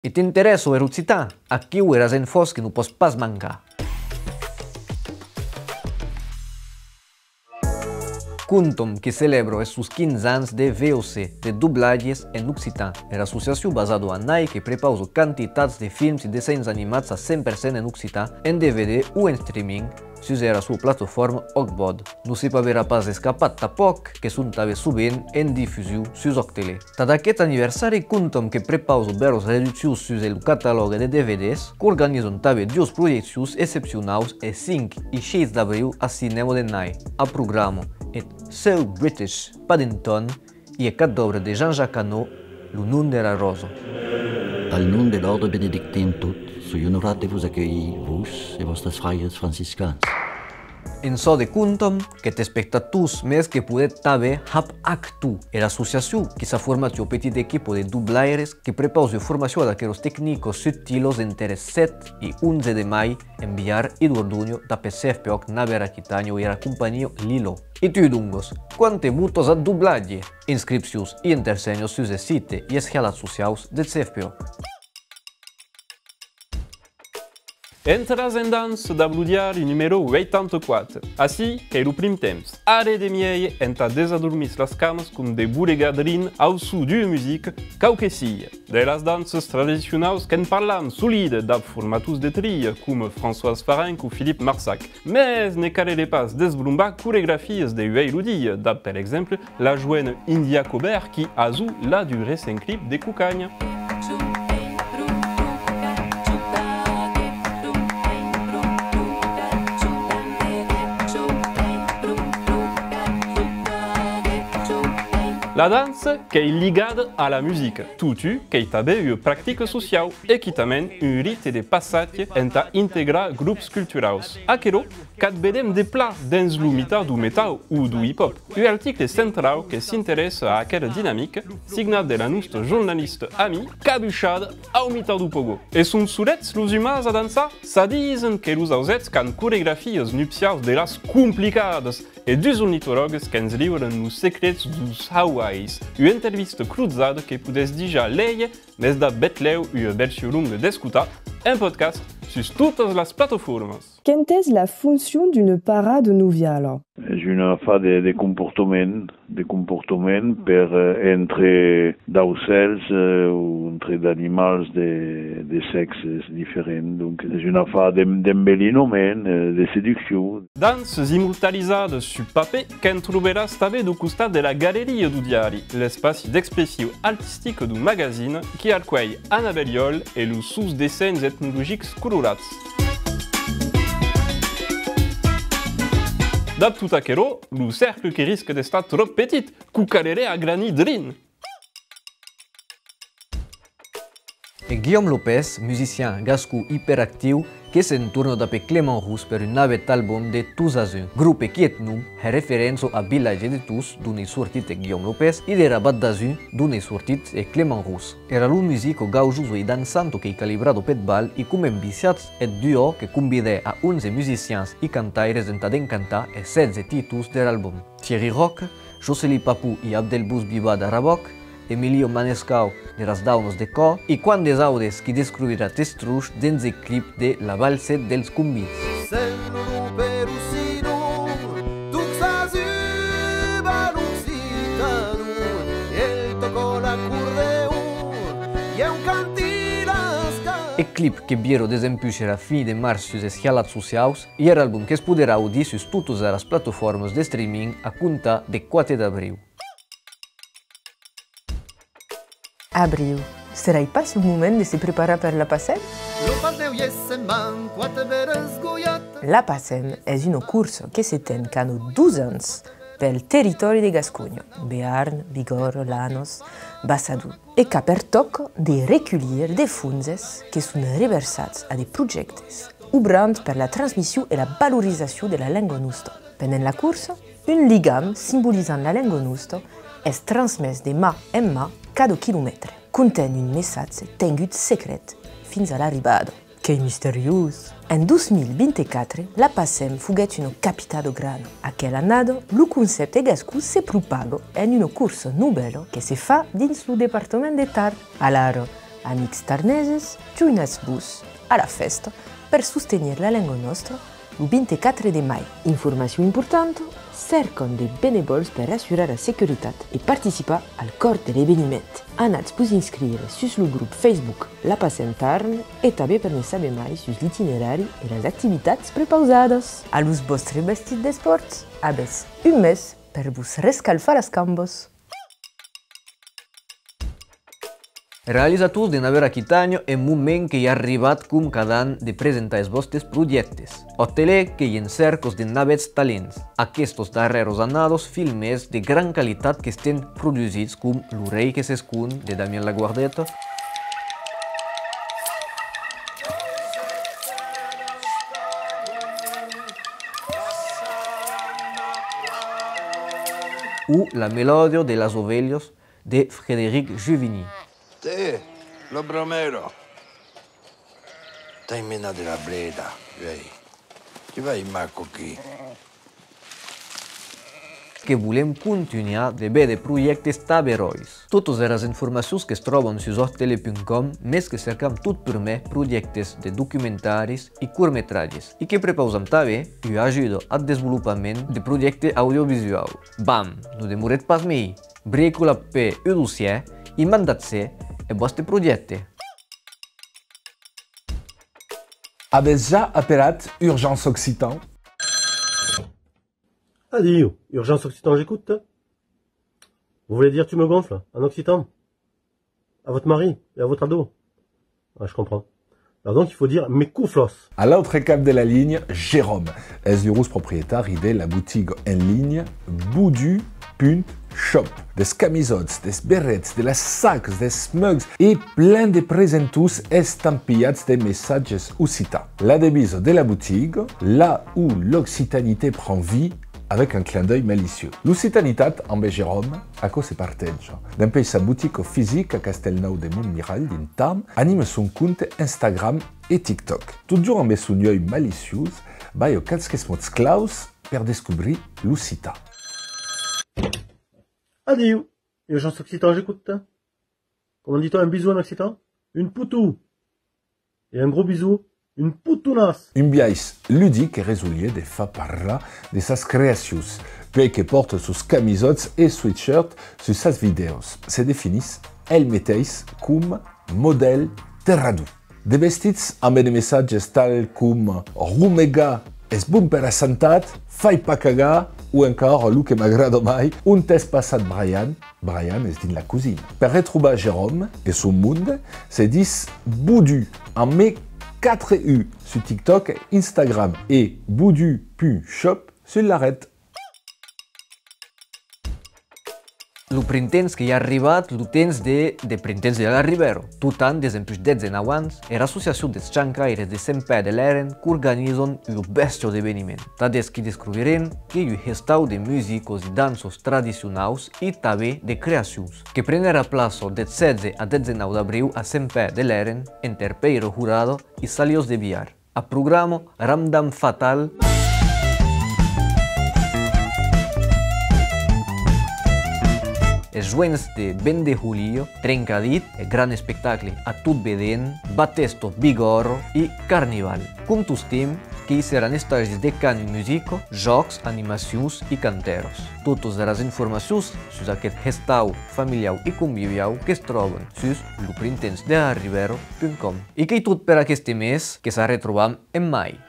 E t'interesso per Uzzità? A chi era sen fos che non posso pas mancare. Contom che celebra sus 15 ans de VOC, de dublages en Occitan, era associació basada a Nai que prepausa quantitats de films i desenhos animats a 100% en Occitan, en DVD o en streaming, sus era sua plataforma Ogbod. Non si pa vera pas escapat tapoc, que sunt també subent en difusió sus Octele. Tad aquest aniversari contom que prepausa beros reduccions sus el catalogue de DVDs, que organizan també dues projeccions excepcionals el 5 i 6 d'abril a cinema de Nai. A programa et So British Paddington i a cat d'obra de Jean-Jacques Hano, Le nom de la rosa. Al nom de l'ordre benedictin tot, soy honorat de vous accueillir, vos et vostres frères franciscans. En so de contom que t'espectators més que poder també hab actu, l'associació que s'ha format un petit equipo de dublaires que prepausa formació d'aqueros tècnicos subtilos entre 7 i 11 de mai en Villar i Dordoño da PCFPOC Naver Aquitano e la compagnia Lilo. E tu dungos, quante mutos a dublatge, inscripcions i intersenhos sus el site i els relats socials del CFPOC. Entras en dans da Bludiari numero 84. Así que el prim temps. Are de miei enta desadormis las camas con de buregadrin au su du musique cauquesia. De las danses tradicionals qu'en parlam solide d'ab formatus de tria, comme Françoise Farenc ou Philippe Marsac. Mais ne carele pas desbrumba coreografies de ueiludia, d'ab per exemple la joine India Cobert qui azu la du recent clip de Cucagna. La danse qu'est ligada à la musique, tutu qu'est també une pratique sociale et qui t'amène un rite de passage entre intégrer groupes culturels. Aquero, qu'at vedem de pla dins l'humita du metal ou du hip-hop. Un article central qui s'intéresse à aquella dynamique, signat de la nostra journaliste ami, cabuchada au mita du pogo. Et son surets los humans a dansar? Sa disen que los ausets can coreografies nupcials de las complicadas et dos ornitologues que ens livren nos secrets dos Hawaiis. Une entrevista cruzada que pudes déjà leie des da betleu une version longue d'escutar, un podcast sur toutes les plateformes. Quelle est la fonction d'une parade nuviale? És una fa de comportament per entre d'aucels o entre d'animals de sexes diferents. Donc és una fa d'embellinament, de seducció. Danses immortalitzades sur paper qu'en trobaràs també du costat de la galeria du diari, l'espai d'expressió artística du magazine qui acull Anna Belliol et los sus desens etnologics colorats. D'ab tout aquero, le cercle qui risque d'estar trop petit, cucarere a granit drin. E Guillaume Lopez, musicien gascou hyperactiu, che s'entorna da pe Clément Rousse per un navet album de Tous Azun, gruppe qui et num è referenzo a Village de Tous, d'on è sortit Guillaume Lopez, e de Rabat d'Azun, d'on è sortit Clément Rousse. Era l'un musico gaujoso e dansanto che calibrato pet bal e come ambiciats et duo che combinè a 11 musicians e cantaires entad encantar e 16 titus dell'album. Thierry Roch, Jocely Papou e Abdelbous Biba d'Araboc, Emilio Manescau de las Daunos de Cor e quan des audes qui descobrirà Testruix dins el clip de La Valse dels Convits. El clip que viero desempuixer a fi de març sus els relats socials i era l'àlbum que es podrà audir sus totes les plataformes de streaming a comptar de 4 d'abril. Abril. Serà pas un moment de se preparar per la Passem? La Passem és una cursa que se ten cada 2 anys pel territori de Gascogna, Bearn, Bigorre, Lanos, Bassadù, e que pertoca de recollir de fonds que són reversats a de projectes obrant per la transmissió i la valorització de la llengua nostra. Pendant la cursa, un ligam simbolitzant la llengua nostra és transmès de mà en mà cada quilòmetre. Contén un missatge tengut secret fins a l'arribada. Que misteriós! En 2024, la Passem fuguet una capitale grana. Aquel annado, el concepte gascú se propaga en una cursa nouvelle que se fa dins el departament de Tar. Alors, amics tarneses, joinats-vos a la festa per sostenir la llengua nostra il 24 de mai. Informació important, cerquen de benevols per assurar la seguretat i participar al cor de l'esveniment. Anats-vos inscriure sus el grup Facebook La Passem Tarn i també per ne saber mai sus l'itinerari i les activitats prepausades. A los vostres vestits d'esports, abes un mes per vos rescalfar les cambes. Realizators de Naver Aquitània è un moment que hi ha arribat com cada any de presentar els vostres projectes. Hoteler que hi encercos de navets talents. Aquests darreros annados filmes de gran qualitat que estan produïts com L'Orell que s'escon de Damien Laguardeta, o La Melòdia de les Ovelles de Frédéric Juvigny. Te, lo bromero. Stai mena della bleda, vei. Ti vai in macco qui. Que volem continuar de veure projectes taberois. Totes les informacions que es troben sus hostele.com, més que cercam tot per me projectes de documentaris i curtmetratges i que prepausam també i ajuda al desenvolupament de projecte audiovisual. Bam, no demoret pas mai. Bricula per un dossier i mandat-se e vostre projecte. Avez ja appelat Urgence Occitan? Adieu, Urgence Occitan, j'écoute. Vous voulez dire tu me gonfles, en occitan? À votre mari et à votre ado? Ah, je comprends. Alors donc il faut dire mes couflos. À l'autre cap de la ligne, Jérôme, est propriétaire de la boutique en ligne Boudu.shop. Des camisoles, des berets, de las sacs, des mugs et plein de presentus estampillats de messages occitans. La devise de la boutique, là où l'occitanité prend vie, avec un clin d'œil malicieux. L'occitanitat amb Jérôme, a cause partage. D'empêche sa boutique physique à Castelnau de Montmiral d'Intam, anime son compte Instagram et TikTok. Toujours amb son œil malicieux, va au quelques mots claus per découvrir l'occità. Adieu, Urgence Occitan, j'écoute. Comment dit-on un bisou en occitan? Une poutou. Et un gros bisou. Une putunas. Un biais ludique et résolué de fa parlar de sas créacions, puis que porte sus camisots et sweatshirts sur sas videos. Se définissent el mateix com modèle terradu. De vestits amb de missatges tal com rumega és bon per a santat, fai pa cagar, ou encore, el que m'agrada mai, un test passat Brian és dins la cuisine. Per retrobar Jérôme et son monde, se dis Boudu, amb mes 4 U sur TikTok, Instagram et Boudu.shop sur la red. El printemps que hi ha arribat, el temps de printemps de la Ribero. Tot any, des d'empuix 19 anys, l'associació dels xancaires de Sant Pere de l'Eren organitzen un bèstia d'eveniment. Tades que descobrirem que hi ha gestau de músicos i dansos tradicionals i també de creacions, que prenderà plaça del 16 a 19 d'abril a Sant Pere de l'Eren, entre Peiro Jurado i Salios de Biar. A programa Ramdam Fatal, els joents de 20 de julio, Trencadit, el gran espectacle a tot vedent, Batesto, Bigorro i Carnival. Com tostem que hi seran estagis de cant i música, jocs, animacions i canteros. Totes les informacions sobre aquest gestau familiar i convivial que es troben sus loprintentsdelarribero.com. I que tot per aquest mes que s'ha retrobat en mai.